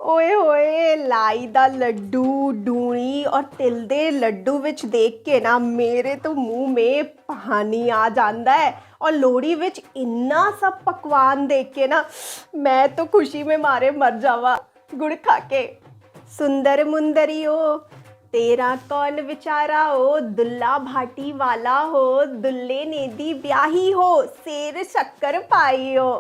ਓਏ ਹੋਏ ਲਾਈ ਦਾ ਲੱਡੂ ਡੂਣੀ और तिल दे लड्डू विच देख के ना मेरे तो मुंह में पानी आ जाता है। और लोहड़ी विच इन्ना सब पकवान देख के ना मैं तो खुशी में मारे मर जावा गुड़ खा के। सुंदर मुंदरियो तेरा कौन विचारा हो, दुल्ला भाटी वाला हो, दुल्ले ने दी ब्याही हो, शेर शक्कर पाई हो।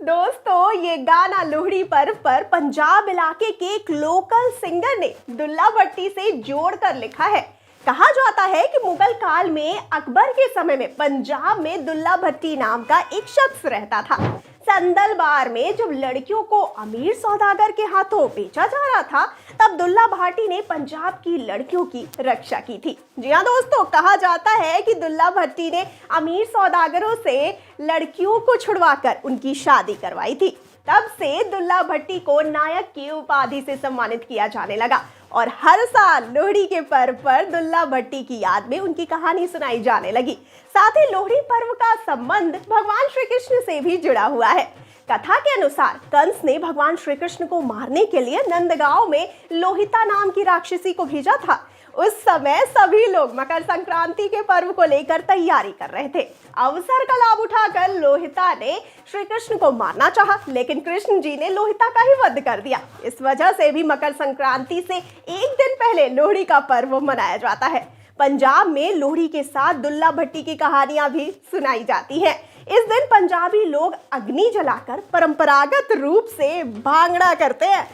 दोस्तों ये गाना लोहड़ी पर्व पर पंजाब इलाके के एक लोकल सिंगर ने दुल्ला भट्टी से जोड़कर लिखा है। कहा जाता है कि मुगल काल में अकबर के समय में पंजाब में दुल्ला भट्टी नाम का एक शख्स रहता था। संदलबार में जब लड़कियों को अमीर सौदागर के हाथों बेचा जा रहा था तब दुल्ला भाटी ने पंजाब की लड़कियों की रक्षा की थी। जी हाँ दोस्तों, कहा जाता है कि दुल्ला भट्टी ने अमीर सौदागरों से लड़कियों को छुड़वाकर उनकी शादी करवाई थी। तब से दुल्ला भट्टी को नायक की उपाधि से सम्मानित किया जाने लगा और हर साल लोहड़ी के पर्व पर दुल्ला भट्टी की याद में उनकी कहानी सुनाई जाने लगी। साथ ही लोहड़ी पर्व का संबंध भगवान श्री कृष्ण से भी जुड़ा हुआ है। कथा के अनुसार कंस ने भगवान श्री कृष्ण को मारने के लिए नंदगांव में लोहिता नाम की राक्षसी को भेजा था। उस समय सभी लोग मकर संक्रांति के पर्व को लेकर तैयारी कर रहे थे। अवसर का लाभ उठाकर लोहिता ने श्री कृष्ण को मारना चाहा, लेकिन कृष्ण जी ने लोहिता का ही वध कर दिया। इस वजह से भी मकर संक्रांति से एक दिन पहले लोहड़ी का पर्व मनाया जाता है। पंजाब में लोहड़ी के साथ दुल्ला भट्टी की कहानियां भी सुनाई जाती हैं। इस दिन पंजाबी लोग अग्नि जलाकर परंपरागत रूप से भांगड़ा करते हैं।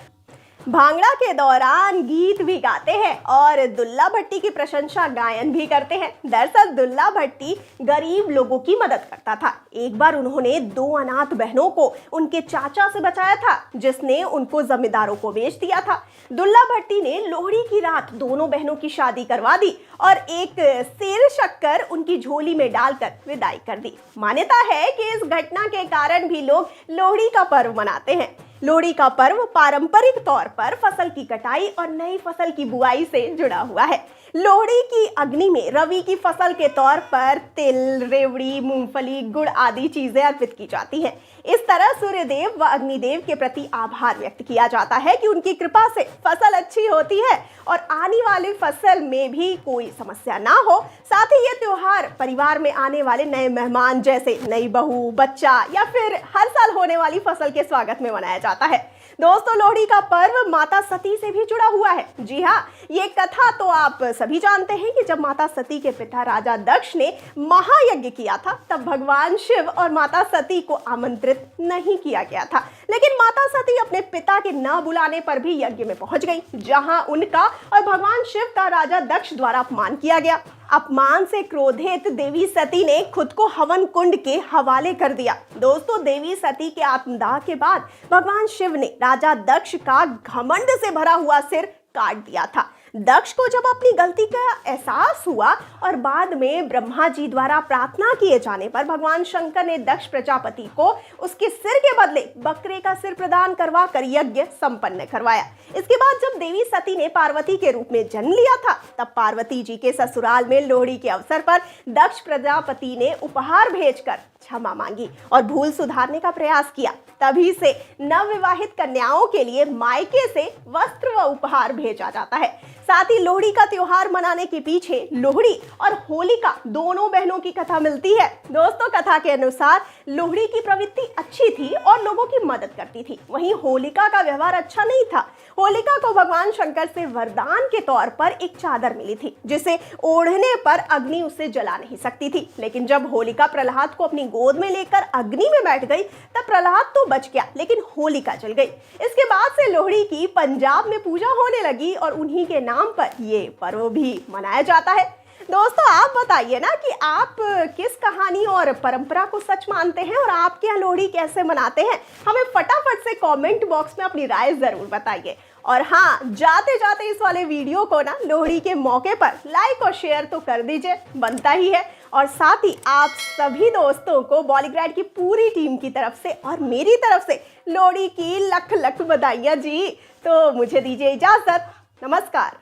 भांगड़ा के दौरान गीत भी गाते हैं और दुल्ला भट्टी की प्रशंसा गायन भी करते हैं। दरअसल दुल्ला भट्टी गरीब लोगों की मदद करता था। एक बार उन्होंने 2 अनाथ बहनों को उनके चाचा से बचाया था, जिसने उनको जमींदारों को बेच दिया था। दुल्ला भट्टी ने लोहड़ी की रात दोनों बहनों की शादी करवा दी और एक शेर शक्कर उनकी झोली में डालकर विदाई कर दी। मान्यता है कि इस घटना के कारण भी लोग लोहड़ी का पर्व मनाते हैं। लोहड़ी का पर्व पारंपरिक तौर पर फसल की कटाई और नई फसल की बुआई से जुड़ा हुआ है। लोहड़ी की अग्नि में रवि की फसल के तौर पर तिल, रेवड़ी, मूंगफली, गुड़ आदि चीजें अर्पित की जाती हैं। इस तरह सूर्यदेव व अग्निदेव के प्रति आभार व्यक्त किया जाता है कि उनकी कृपा से फसल अच्छी होती है और आने वाली फसल में भी कोई समस्या ना हो। साथ ही ये त्योहार परिवार में आने वाले नए मेहमान जैसे नई बहू, बच्चा या फिर हर साल होने वाली फसल के स्वागत में मनाया जाता है। दोस्तों लोहड़ी का पर्व माता सती से भी जुड़ा हुआ है। जी हाँ, ये कथा तो आप सभी जानते हैं कि जब माता सती के पिता राजा दक्ष ने महायज्ञ किया था तब भगवान शिव और माता सती को आमंत्रित नहीं किया गया था, लेकिन माता सती अपने पिता के न बुलाने पर भी यज्ञ में पहुंच गई, जहां उनका और भगवान शिव का राजा दक्ष द्वारा अपमान किया गया। अपमान से क्रोधित देवी सती ने खुद को हवन कुंड के हवाले कर दिया। दोस्तों देवी सती के आत्मदाह के बाद भगवान शिव ने राजा दक्ष का घमंड से भरा हुआ सिर काट दिया था। दक्ष को जब अपनी गलती का एहसास हुआ और बाद में ब्रह्मा जी द्वारा प्रार्थना किए जाने पर भगवान शंकर ने दक्ष प्रजापति को उसके सिर के बदले बकरे का सिर प्रदान करवा कर यज्ञ संपन्न करवाया। इसके बाद जब देवी सती ने पार्वती के रूप में जन्म लिया था तब पार्वती जी के ससुराल में लोहड़ी के अवसर पर दक्ष प्रजापति ने उपहार भेजकर क्षमा मांगी और भूल सुधारने का प्रयास किया। तभी से नवविवाहित कन्याओं के लिए मायके से वस्त्र व उपहार भेजा जाता है। साथ ही लोहड़ी का त्योहार मनाने के पीछे लोहड़ी और होलिका दोनों बहनों की कथा मिलती है। दोस्तों कथा के अनुसार लोहड़ी की प्रवृत्ति अच्छी थी और लोगों की मदद करती थी, वहीं होलिका का व्यवहार अच्छा नहीं था। होलिका को भगवान शंकर से वरदान के तौर पर एक चादर मिली थी, जिसे ओढ़ने पर अग्नि उसे जला नहीं सकती थी। लेकिन जब होलिका प्रहलाद को अपनी गोद में लेकर अग्नि में बैठ गई तब प्रहलाद तो बच गया, लेकिन होलिका जल गई। इसके बाद से लोहड़ी की पंजाब में पूजा होने लगी और उन्हीं के नाम पर ये पर्व भी मनाया जाता है। दोस्तों आप बताइए ना कि आप किस कहानी और परंपरा को सच मानते हैं और आपके यहाँ लोहड़ी कैसे मनाते हैं। हमें फटाफट से कमेंट बॉक्स में अपनी राय जरूर बताइए। और हाँ, जाते जाते इस वाले वीडियो को ना लोहड़ी के मौके पर लाइक और शेयर तो कर दीजिए, बनता ही है। और साथ ही आप सभी दोस्तों को बॉलीग्रैड की पूरी टीम की तरफ से और मेरी तरफ से लोहड़ी की लख लख बधाइयाँ जी। तो मुझे दीजिए इजाजत, नमस्कार।